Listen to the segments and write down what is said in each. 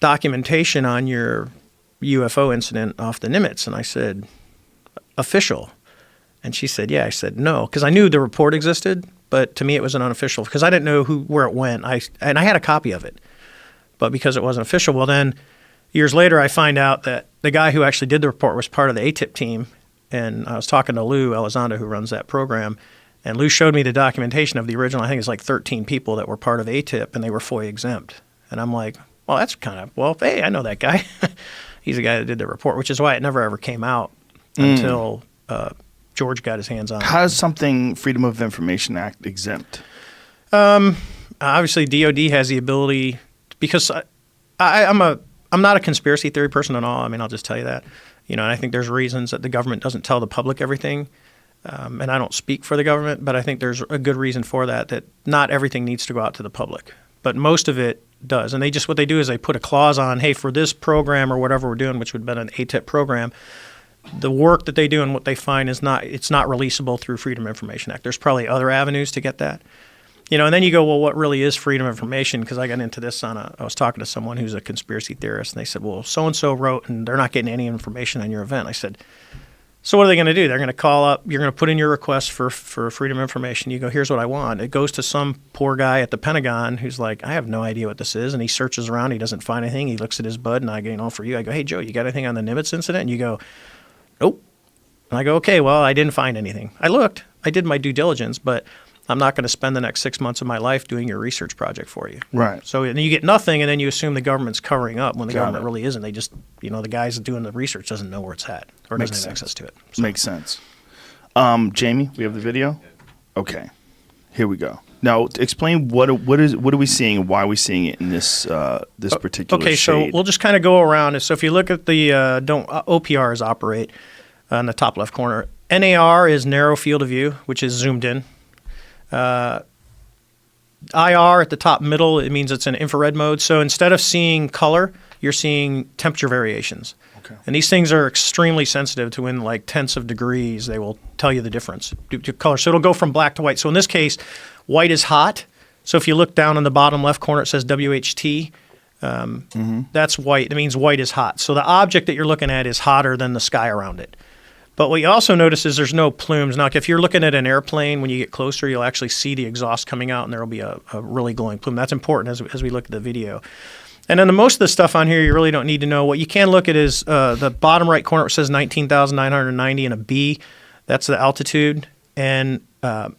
documentation on your UFO incident off the Nimitz. And I said, official. And she said, yeah. I said, no, because I knew the report existed, but to me it was an unofficial because I didn't know where it went. And I had a copy of it, but because it wasn't official, well then years later I find out that the guy who actually did the report was part of the ATIP team. And I was talking to Lou Elizondo, who runs that program, and Lou showed me the documentation of the original. I think it's like 13 people that were part of ATIP, and they were FOIA exempt. And I'm like, well, that's kind of, well, hey, I know that guy. He's the guy that did the report, which is why it never ever came out until George got his hands on it. How is something Freedom of Information Act exempt? Obviously, DOD has the ability, because I'm not a conspiracy theory person at all. I mean, I'll just tell you that. And I think there's reasons that the government doesn't tell the public everything. And I don't speak for the government, but I think there's a good reason for that not everything needs to go out to the public. But most of it does. And what they do is they put a clause on, hey, for this program or whatever we're doing, which would have been an ATIP program, the work that they do and what they find it's not releasable through Freedom of Information Act. There's probably other avenues to get that. And then you go, well, what really is freedom of information? Because I got into this I was talking to someone who's a conspiracy theorist, and they said, well, so-and-so wrote, and they're not getting any information on your event. I said, so what are they going to do? They're going to call up, you're going to put in your request for freedom of information. You go, here's what I want. It goes to some poor guy at the Pentagon who's like, I have no idea what this is. And he searches around. He doesn't find anything. He looks at his bud, and I go, for you. I go, hey, Joe, you got anything on the Nimitz incident? And you go, nope. And I go, okay, well, I didn't find anything. I looked. I did my due diligence, but I'm not going to spend the next 6 months of my life doing your research project for you. Right. So and you get nothing, and then you assume the government's covering up when the government really isn't. They just, the guys doing the research doesn't know where it's at or doesn't have access to it. So. Makes sense. Jamie, we have the video? Okay. Here we go. Now, explain what are we seeing and why are we seeing it in this particular shade? So we'll just kind of go around. So if you look at the OPR is operate in the top left corner. NAR is narrow field of view, which is zoomed in. IR at the top middle, it means it's in infrared mode. So instead of seeing color, you're seeing temperature variations. Okay. And these things are extremely sensitive to in like tenths of degrees. They will tell you the difference to color. So it'll go from black to white. So in this case, white is hot. So if you look down in the bottom left corner, it says WHT. That's white. That means white is hot. So the object that you're looking at is hotter than the sky around it. But what you also notice is there's no plumes. Now, if you're looking at an airplane, when you get closer, you'll actually see the exhaust coming out, and there will be a really glowing plume. That's important as we look at the video. And then most of the stuff on here you really don't need to know. What you can look at is the bottom right corner. It says 19,990 and a B. That's the altitude. And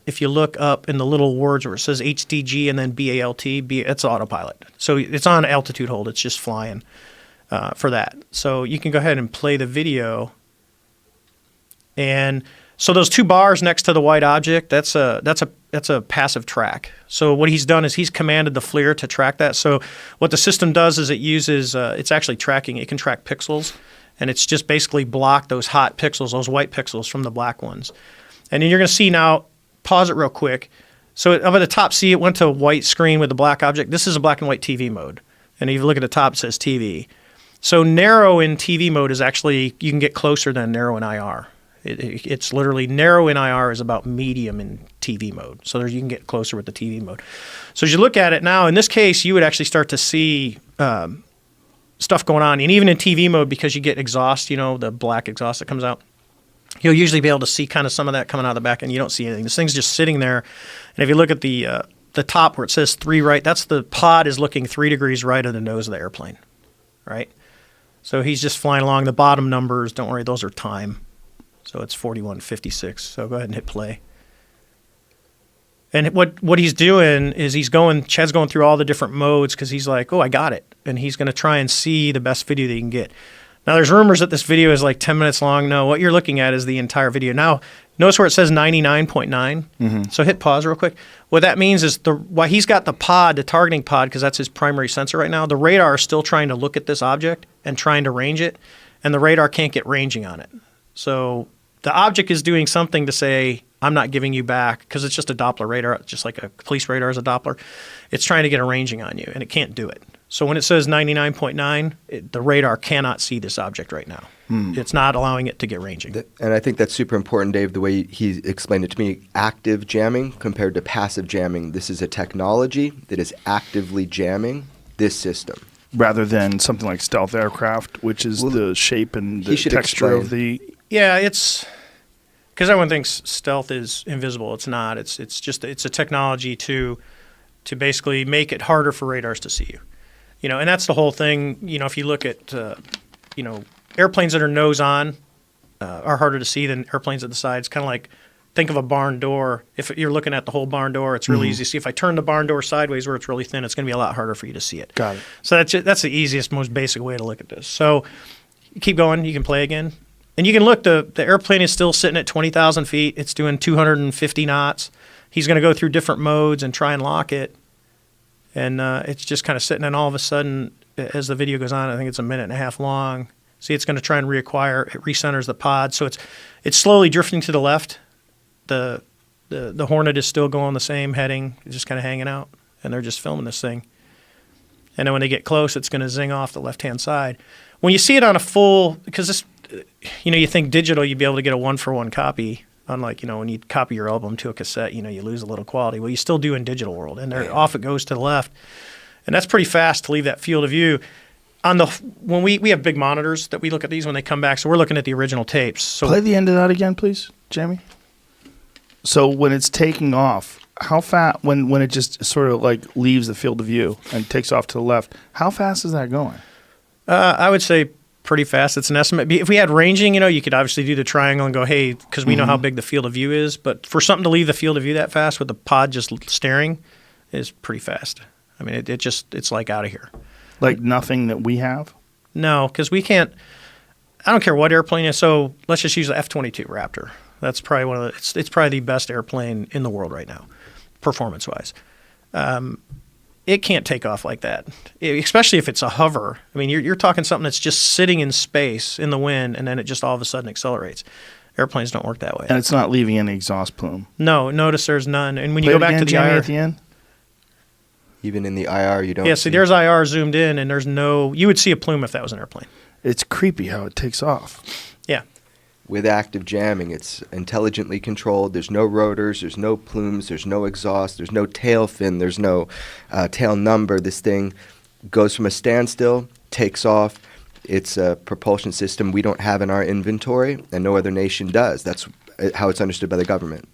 if you look up in the little words where it says HDG and then BALT, it's autopilot. So it's on altitude hold. It's just flying for that. So you can go ahead and play the video. And so those two bars next to the white object, that's a passive track. So what he's done is he's commanded the FLIR to track that. So what the system does is it uses, it's actually tracking, it can track pixels, and it's just basically block those hot pixels, those white pixels from the black ones. And then you're going to see now, pause it real quick. So up at the top, see it went to a white screen with the black object. This is a black and white TV mode. And if you look at the top, it says TV. So narrow in TV mode is actually, you can get closer than narrow in IR. It's literally narrow in IR is about medium in TV mode. So you can get closer with the TV mode. So as you look at it now, in this case, you would actually start to see stuff going on. And even in TV mode, because you get exhaust, the black exhaust that comes out, you'll usually be able to see kind of some of that coming out of the back end. You don't see anything. This thing's just sitting there. And if you look at the top where it says 3 right, that's the pod is looking 3 degrees right of the nose of the airplane, right? So he's just flying along. The bottom numbers, don't worry, those are time. So it's 41:56. So go ahead and hit play. And what he's doing is Chad's going through all the different modes because he's like, oh, I got it. And he's going to try and see the best video that he can get. Now, there's rumors that this video is like 10 minutes long. No, what you're looking at is the entire video. Now, notice where it says 99.9. So hit pause real quick. What that means is while he's got the targeting pod, because that's his primary sensor right now, the radar is still trying to look at this object and trying to range it, and the radar can't get ranging on it. So the object is doing something to say, I'm not giving you back, because it's just a Doppler radar, just like a police radar is a Doppler. It's trying to get a ranging on you, and it can't do it. So when it says 99.9, the radar cannot see this object right now. It's not allowing it to get ranging. And I think that's super important, Dave, the way he explained it to me. Active jamming compared to passive jamming. This is a technology that is actively jamming this system. rather than something like stealth aircraft, which is the shape and the he should texture of explain. the. Yeah, it's because everyone thinks stealth is invisible. It's not. It's just it's a technology to basically make it harder for radars to see you. You know, and that's the whole thing. You know, if you look at airplanes that are nose on are harder to see than airplanes at the side. It's kind of like think of a barn door. If you're looking at the whole barn door, it's really easy to see. If I turn the barn door sideways where it's really thin, it's going to be a lot harder for you to see it. Got it. So that's the easiest, most basic way to look at this. So you keep going. You can play again. And you can look, the airplane is still sitting at 20,000 feet. It's doing 250 knots. He's going to go through different modes and try and lock it. And it's just kind of sitting, and all of a sudden, as the video goes on, I think it's a minute and a half long. See, it's going to try and reacquire. It recenters the pod. So it's slowly drifting to the left. The Hornet is still going the same heading, just kind of hanging out. And they're just filming this thing. And then when they get close, it's going to zing off the left-hand side. When you see it on a full, because this, you think digital, you'd be able to get a one-for-one copy. Unlike, when you copy your album to a cassette, you lose a little quality. Well, you still do in digital world. And off it goes to the left. And that's pretty fast to leave that field of view. When we have big monitors that we look at these when they come back, so we're looking at the original tapes. So Play the end of that again, please, Jamie. So when it's taking off, how fast, when it just sort of like leaves the field of view and takes off to the left, how fast is that going? I would say pretty fast. It's an estimate. If we had ranging, you could obviously do the triangle and go, hey, because we know how big the field of view is. But for something to leave the field of view that fast with the pod just staring is pretty fast. I mean, it's like out of here. Like nothing that we have? No, because we can't. I don't care what airplane is. So let's just use the F-22 Raptor. That's probably it's probably the best airplane in the world right now, performance-wise. It can't take off like that, especially if it's a hover. I mean, you're talking something that's just sitting in space in the wind, and then it just all of a sudden accelerates. Airplanes don't work that way. And it's not leaving any exhaust plume. No, notice there's none. And when you Play go it back again, to the Jamie, IR, at the end? Even in the IR, you don't. Yeah, see, there's IR zoomed in, and there's no. You would see a plume if that was an airplane. It's creepy how it takes off. Yeah. With active jamming, it's intelligently controlled. There's no rotors, there's no plumes, there's no exhaust, there's no tail fin, there's no tail number. This thing goes from a standstill, takes off. It's a propulsion system we don't have in our inventory, and no other nation does. That's how it's understood by the government.